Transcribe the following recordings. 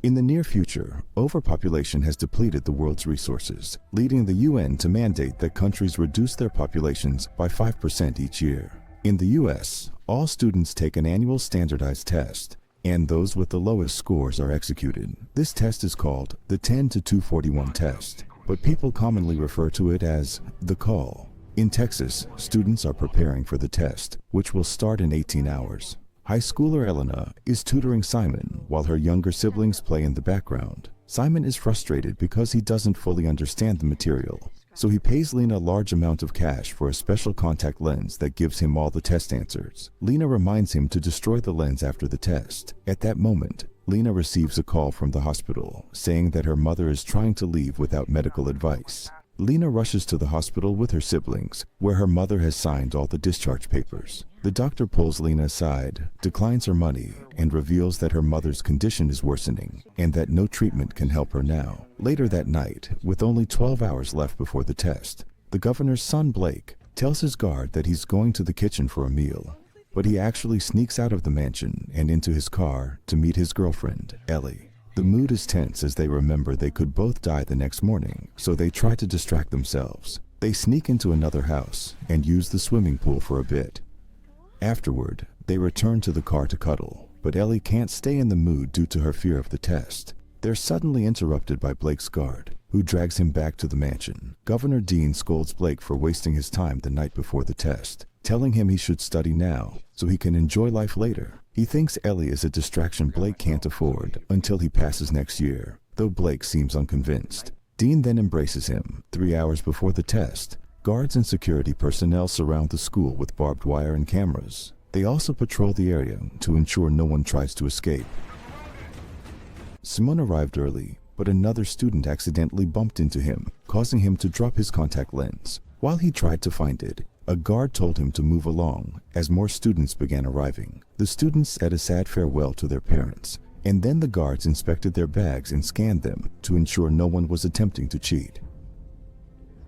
In the near future, overpopulation has depleted the world's resources, leading the UN to mandate that countries reduce their populations by 5% each year. In the US, all students take an annual standardized test, and those with the lowest scores are executed. This test is called the 10 to 241 test, but people commonly refer to it as the call. In Texas, students are preparing for the test, which will start in 18 hours. High schooler Elena is tutoring Simon while her younger siblings play in the background. Simon is frustrated because he doesn't fully understand the material, so he pays Lena a large amount of cash for a special contact lens that gives him all the test answers. Lena reminds him to destroy the lens after the test. At that moment, Lena receives a call from the hospital saying that her mother is trying to leave without medical advice. Lena rushes to the hospital with her siblings, where her mother has signed all the discharge papers. The doctor pulls Lena aside, declines her money, and reveals that her mother's condition is worsening and that no treatment can help her now. Later that night, with only 12 hours left before the test, the governor's son Blake tells his guard that he's going to the kitchen for a meal, but he actually sneaks out of the mansion and into his car to meet his girlfriend, Ellie. The mood is tense as they remember they could both die the next morning, so they try to distract themselves. They sneak into another house and use the swimming pool for a bit. Afterward, they return to the car to cuddle, but Ellie can't stay in the mood due to her fear of the test. They're suddenly interrupted by Blake's guard, who drags him back to the mansion. Governor Dean scolds Blake for wasting his time the night before the test, telling him he should study now so he can enjoy life later. He thinks Ellie is a distraction Blake can't afford until he passes next year, though Blake seems unconvinced. Dean then embraces him. 3 hours before the test, guards and security personnel surround the school with barbed wire and cameras. They also patrol the area to ensure no one tries to escape. Simon arrived early, but another student accidentally bumped into him, causing him to drop his contact lens. While he tried to find it, a guard told him to move along as more students began arriving. The students said a sad farewell to their parents, and then the guards inspected their bags and scanned them to ensure no one was attempting to cheat.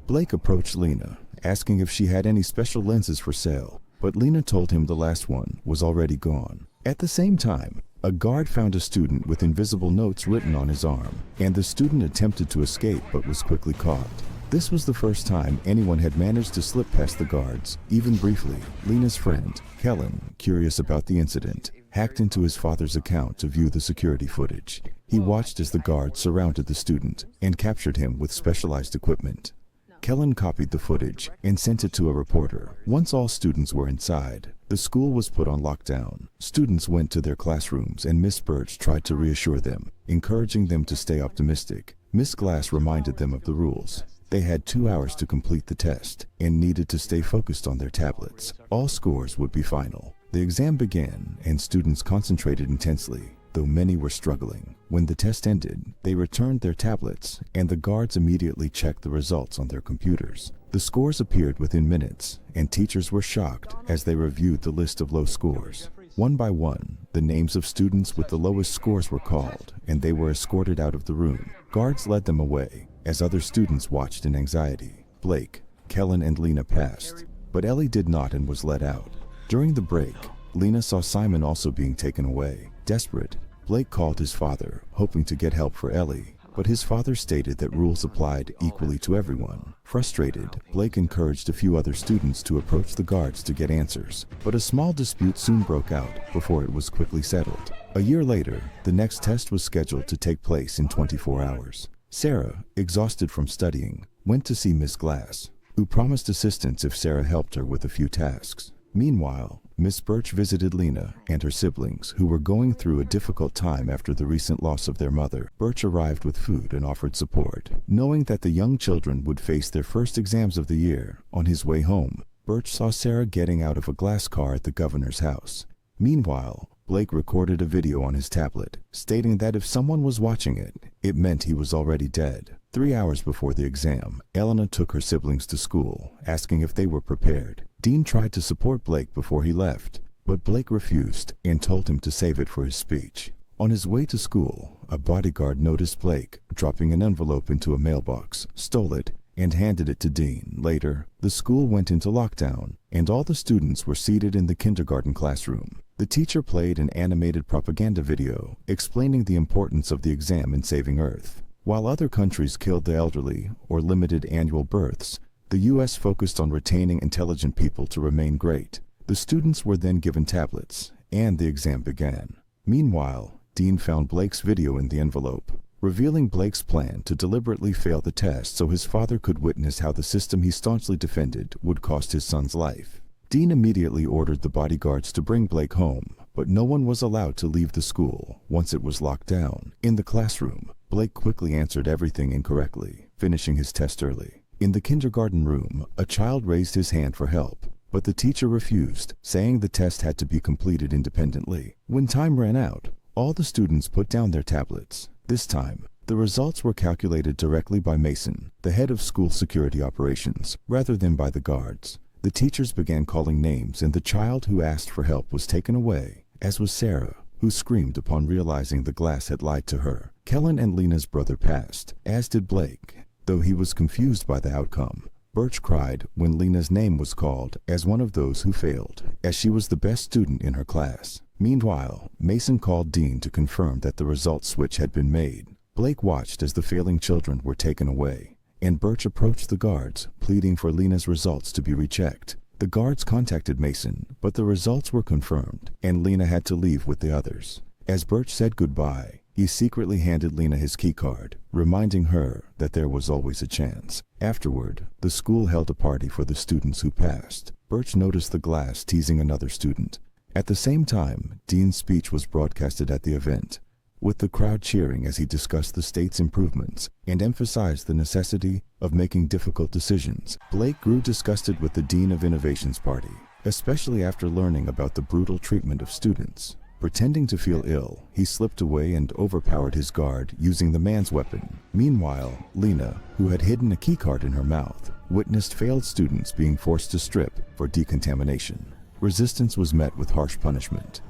Blake approached Lena, asking if she had any special lenses for sale, but Lena told him the last one was already gone. At the same time, a guard found a student with invisible notes written on his arm, and the student attempted to escape but was quickly caught. This was the first time anyone had managed to slip past the guards, even briefly. Lena's friend, Kellen, curious about the incident, hacked into his father's account to view the security footage. He watched as the guards surrounded the student and captured him with specialized equipment. Kellen copied the footage and sent it to a reporter. Once all students were inside, the school was put on lockdown. Students went to their classrooms and Miss Birch tried to reassure them, encouraging them to stay optimistic. Miss Glass reminded them of the rules. They had 2 hours to complete the test and needed to stay focused on their tablets. All scores would be final. The exam began and students concentrated intensely, though many were struggling. When the test ended, they returned their tablets and the guards immediately checked the results on their computers. The scores appeared within minutes and teachers were shocked as they reviewed the list of low scores. One by one, the names of students with the lowest scores were called and they were escorted out of the room. Guards led them away as other students watched in anxiety. Blake, Kellen, and Lena passed, but Ellie did not and was let out. During the break, Lena saw Simon also being taken away. Desperate, Blake called his father, hoping to get help for Ellie, but his father stated that rules applied equally to everyone. Frustrated, Blake encouraged a few other students to approach the guards to get answers, but a small dispute soon broke out before it was quickly settled. A year later, the next test was scheduled to take place in 24 hours. Sarah, exhausted from studying, went to see Miss Glass, who promised assistance if Sarah helped her with a few tasks. Meanwhile, Miss Birch visited Lena and her siblings, who were going through a difficult time after the recent loss of their mother. Birch arrived with food and offered support. Knowing that the young children would face their first exams of the year, on his way home, Birch saw Sarah getting out of a glass car at the governor's house. Meanwhile, Blake recorded a video on his tablet, stating that if someone was watching it, it meant he was already dead. 3 hours before the exam, Elena took her siblings to school, asking if they were prepared. Dean tried to support Blake before he left, but Blake refused and told him to save it for his speech. On his way to school, a bodyguard noticed Blake dropping an envelope into a mailbox, stole it, and handed it to Dean. Later, the school went into lockdown, and all the students were seated in the kindergarten classroom. The teacher played an animated propaganda video explaining the importance of the exam in saving Earth. While other countries killed the elderly or limited annual births, the U.S. focused on retaining intelligent people to remain great. The students were then given tablets, and the exam began. Meanwhile, Dean found Blake's video in the envelope, revealing Blake's plan to deliberately fail the test so his father could witness how the system he staunchly defended would cost his son's life. Dean immediately ordered the bodyguards to bring Blake home, but no one was allowed to leave the school once it was locked down. In the classroom, Blake quickly answered everything incorrectly, finishing his test early. In the kindergarten room, a child raised his hand for help, but the teacher refused, saying the test had to be completed independently. When time ran out, all the students put down their tablets. This time, the results were calculated directly by Mason, the head of school security operations, rather than by the guards. The teachers began calling names, and the child who asked for help was taken away, as was Sarah, who screamed upon realizing the glass had lied to her. Kellen and Lena's brother passed, as did Blake, though he was confused by the outcome. Birch cried when Lena's name was called as one of those who failed, as she was the best student in her class. Meanwhile, Mason called Dean to confirm that the result switch had been made. Blake watched as the failing children were taken away, and Birch approached the guards, pleading for Lena's results to be rechecked. The guards contacted Mason, but the results were confirmed, and Lena had to leave with the others. As Birch said goodbye, he secretly handed Lena his keycard, reminding her that there was always a chance. Afterward, the school held a party for the students who passed. Birch noticed the glass teasing another student. At the same time, Dean's speech was broadcasted at the event, with the crowd cheering as he discussed the state's improvements and emphasized the necessity of making difficult decisions. Blake grew disgusted with the Dean of Innovation's party, especially after learning about the brutal treatment of students. Pretending to feel ill, he slipped away and overpowered his guard using the man's weapon. Meanwhile, Lena, who had hidden a keycard in her mouth, witnessed failed students being forced to strip for decontamination. Resistance was met with harsh punishment.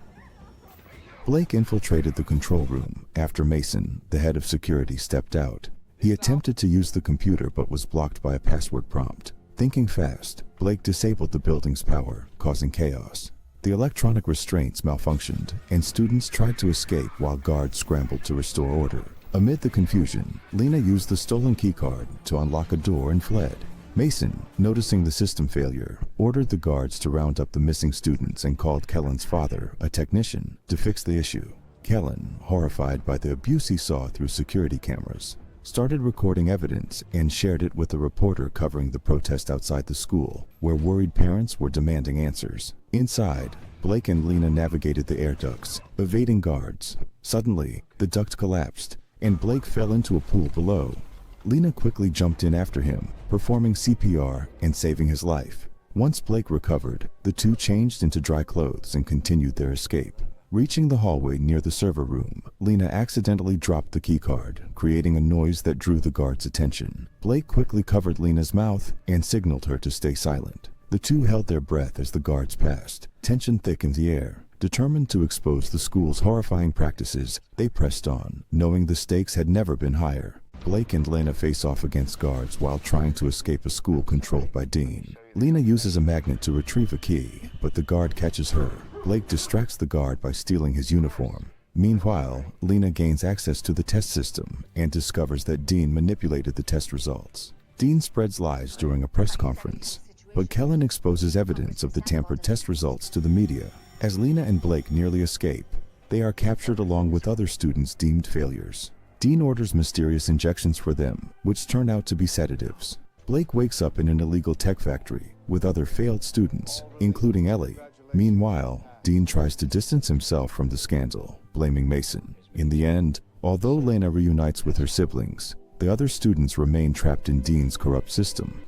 Blake infiltrated the control room after Mason, the head of security, stepped out. He attempted to use the computer but was blocked by a password prompt. Thinking fast, Blake disabled the building's power, causing chaos. The electronic restraints malfunctioned, and students tried to escape while guards scrambled to restore order. Amid the confusion, Lena used the stolen keycard to unlock a door and fled. Mason, noticing the system failure, ordered the guards to round up the missing students and called Kellen's father, a technician, to fix the issue. Kellen, horrified by the abuse he saw through security cameras, started recording evidence and shared it with a reporter covering the protest outside the school, where worried parents were demanding answers. Inside, Blake and Lena navigated the air ducts, evading guards. Suddenly, the duct collapsed, and Blake fell into a pool below. Lena quickly jumped in after him, performing CPR and saving his life. Once Blake recovered, the two changed into dry clothes and continued their escape. Reaching the hallway near the server room, Lena accidentally dropped the keycard, creating a noise that drew the guards' attention. Blake quickly covered Lena's mouth and signaled her to stay silent. The two held their breath as the guards passed, tension thick in the air. Determined to expose the school's horrifying practices, they pressed on, knowing the stakes had never been higher. Blake and Lena face off against guards while trying to escape a school controlled by Dean. Lena uses a magnet to retrieve a key, but the guard catches her. Blake distracts the guard by stealing his uniform. Meanwhile, Lena gains access to the test system and discovers that Dean manipulated the test results. Dean spreads lies during a press conference, but Kellen exposes evidence of the tampered test results to the media. As Lena and Blake nearly escape, they are captured along with other students deemed failures. Dean orders mysterious injections for them, which turn out to be sedatives. Blake wakes up in an illegal tech factory with other failed students, including Ellie. Meanwhile, Dean tries to distance himself from the scandal, blaming Mason. In the end, although Lena reunites with her siblings, the other students remain trapped in Dean's corrupt system.